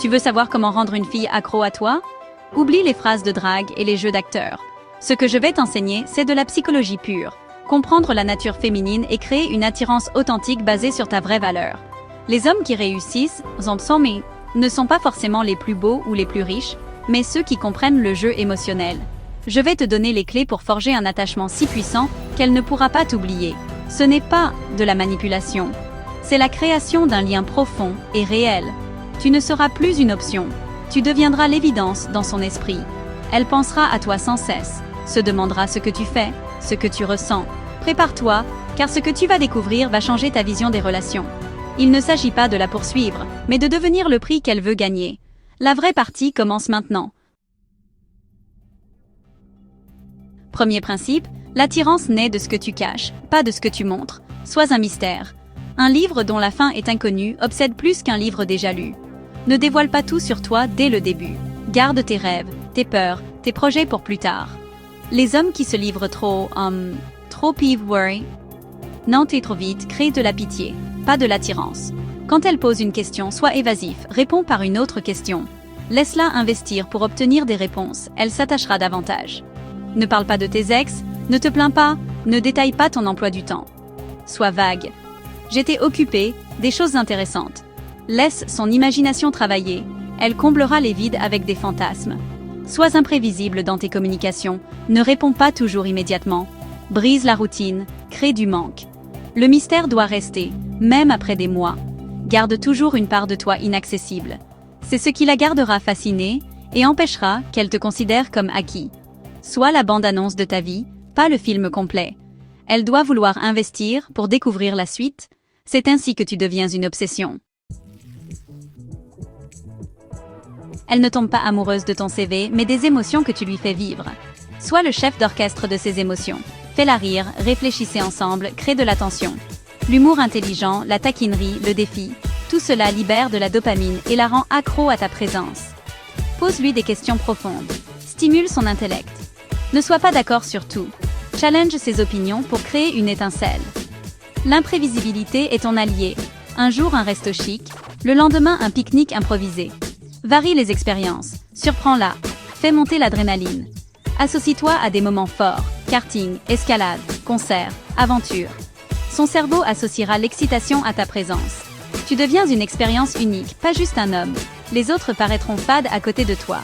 Tu veux savoir comment rendre une fille accro à toi? Oublie les phrases de drague et les jeux d'acteurs. Ce que je vais t'enseigner, c'est de la psychologie pure. Comprendre la nature féminine et créer une attirance authentique basée sur ta vraie valeur. Les hommes qui réussissent, ne sont pas forcément les plus beaux ou les plus riches, mais ceux qui comprennent le jeu émotionnel. Je vais te donner les clés pour forger un attachement si puissant qu'elle ne pourra pas t'oublier. Ce n'est pas de la manipulation. C'est la création d'un lien profond et réel. Tu ne seras plus une option. Tu deviendras l'évidence dans son esprit. Elle pensera à toi sans cesse, se demandera ce que tu fais, ce que tu ressens. Prépare-toi, car ce que tu vas découvrir va changer ta vision des relations. Il ne s'agit pas de la poursuivre, mais de devenir le prix qu'elle veut gagner. La vraie partie commence maintenant. Premier principe, l'attirance naît de ce que tu caches, pas de ce que tu montres. Sois un mystère. Un livre dont la fin est inconnue obsède plus qu'un livre déjà lu. Ne dévoile pas tout sur toi dès le début. Garde tes rêves, tes peurs, tes projets pour plus tard. Les hommes qui se livrent trop worry, n'entrent trop vite, créent de la pitié, pas de l'attirance. Quand elle pose une question, sois évasif, réponds par une autre question. Laisse-la investir pour obtenir des réponses, elle s'attachera davantage. Ne parle pas de tes ex, ne te plains pas, ne détaille pas ton emploi du temps. Sois vague. J'étais occupée, des choses intéressantes. Laisse son imagination travailler, elle comblera les vides avec des fantasmes. Sois imprévisible dans tes communications, ne réponds pas toujours immédiatement. Brise la routine, crée du manque. Le mystère doit rester, même après des mois. Garde toujours une part de toi inaccessible. C'est ce qui la gardera fascinée et empêchera qu'elle te considère comme acquis. Sois la bande-annonce de ta vie, pas le film complet. Elle doit vouloir investir pour découvrir la suite. C'est ainsi que tu deviens une obsession. Elle ne tombe pas amoureuse de ton CV, mais des émotions que tu lui fais vivre. Sois le chef d'orchestre de ses émotions. Fais-la rire, réfléchissez ensemble, crée de la tension. L'humour intelligent, la taquinerie, le défi, tout cela libère de la dopamine et la rend accro à ta présence. Pose-lui des questions profondes. Stimule son intellect. Ne sois pas d'accord sur tout. Challenge ses opinions pour créer une étincelle. L'imprévisibilité est ton allié. Un jour un resto chic, le lendemain un pique-nique improvisé. Varie les expériences, surprends-la, fais monter l'adrénaline. Associe-toi à des moments forts, karting, escalade, concert, aventure. Son cerveau associera l'excitation à ta présence. Tu deviens une expérience unique, pas juste un homme. Les autres paraîtront fades à côté de toi.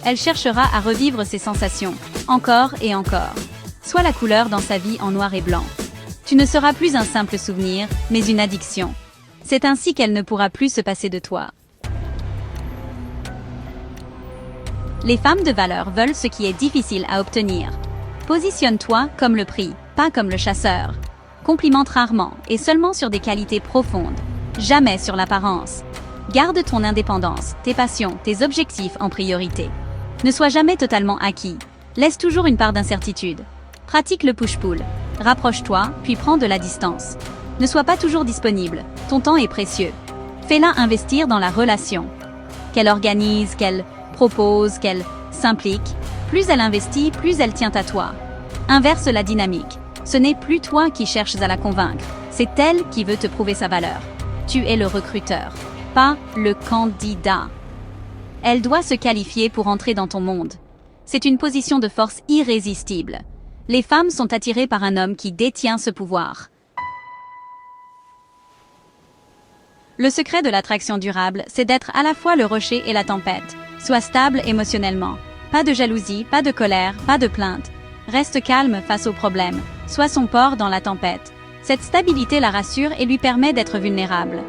Elle cherchera à revivre ses sensations, encore et encore. Sois la couleur dans sa vie en noir et blanc. Tu ne seras plus un simple souvenir, mais une addiction. C'est ainsi qu'elle ne pourra plus se passer de toi. Les femmes de valeur veulent ce qui est difficile à obtenir. Positionne-toi comme le prix, pas comme le chasseur. Complimente rarement et seulement sur des qualités profondes, jamais sur l'apparence. Garde ton indépendance, tes passions, tes objectifs en priorité. Ne sois jamais totalement acquis. Laisse toujours une part d'incertitude. Pratique le push-pull. Rapproche-toi, puis prends de la distance. Ne sois pas toujours disponible. Ton temps est précieux. Fais-la investir dans la relation. Qu'elle organise, qu'elle propose, qu'elle s'implique. Plus elle investit, plus elle tient à toi. Inverse la dynamique. Ce n'est plus toi qui cherches à la convaincre. C'est elle qui veut te prouver sa valeur. Tu es le recruteur, pas le candidat. Elle doit se qualifier pour entrer dans ton monde. C'est une position de force irrésistible. Les femmes sont attirées par un homme qui détient ce pouvoir. Le secret de l'attraction durable, c'est d'être à la fois le rocher et la tempête. Sois stable émotionnellement. Pas de jalousie, pas de colère, pas de plainte. Reste calme face aux problèmes. Sois son port dans la tempête. Cette stabilité la rassure et lui permet d'être vulnérable.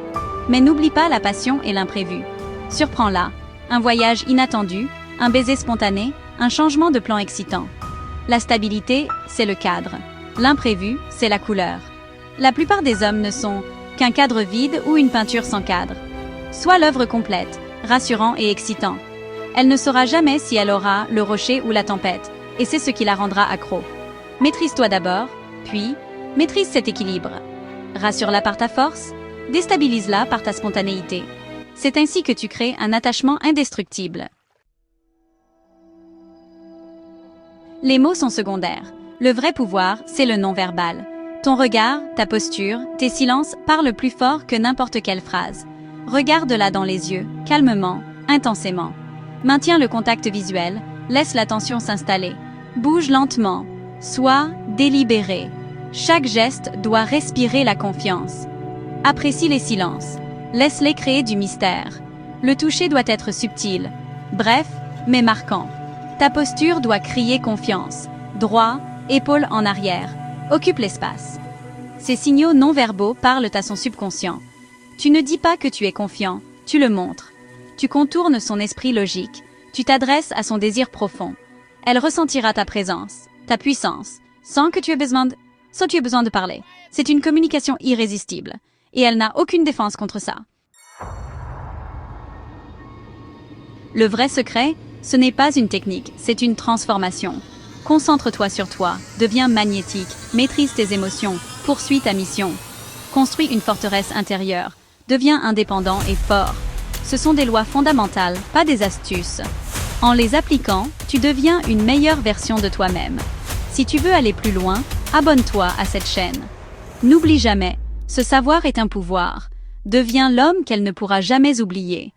Mais n'oublie pas la passion et l'imprévu. Surprends-la. Un voyage inattendu, un baiser spontané, un changement de plan excitant. La stabilité, c'est le cadre. L'imprévu, c'est la couleur. La plupart des hommes ne sont qu'un cadre vide ou une peinture sans cadre. Sois l'œuvre complète, rassurant et excitant. Elle ne saura jamais si elle aura le rocher ou la tempête, et c'est ce qui la rendra accro. Maîtrise-toi d'abord, puis maîtrise cet équilibre. Rassure-la par ta force, déstabilise-la par ta spontanéité. C'est ainsi que tu crées un attachement indestructible. Les mots sont secondaires. Le vrai pouvoir, c'est le non-verbal. Ton regard, ta posture, tes silences parlent plus fort que n'importe quelle phrase. Regarde-la dans les yeux, calmement, intensément. Maintiens le contact visuel, laisse l'attention s'installer. Bouge lentement, sois délibéré. Chaque geste doit respirer la confiance. Apprécie les silences, laisse-les créer du mystère. Le toucher doit être subtil, bref, mais marquant. Ta posture doit crier confiance. Droit, épaules en arrière, occupe l'espace. Ces signaux non-verbaux parlent à son subconscient. Tu ne dis pas que tu es confiant, tu le montres. Tu contournes son esprit logique, tu t'adresses à son désir profond. Elle ressentira ta présence, ta puissance, sans que tu aies besoin de parler. C'est une communication irrésistible, et elle n'a aucune défense contre ça. Le vrai secret, ce n'est pas une technique, c'est une transformation. Concentre-toi sur toi, deviens magnétique, maîtrise tes émotions, poursuis ta mission. Construis une forteresse intérieure, deviens indépendant et fort. Ce sont des lois fondamentales, pas des astuces. En les appliquant, tu deviens une meilleure version de toi-même. Si tu veux aller plus loin, abonne-toi à cette chaîne. N'oublie jamais, ce savoir est un pouvoir. Deviens l'homme qu'elle ne pourra jamais oublier.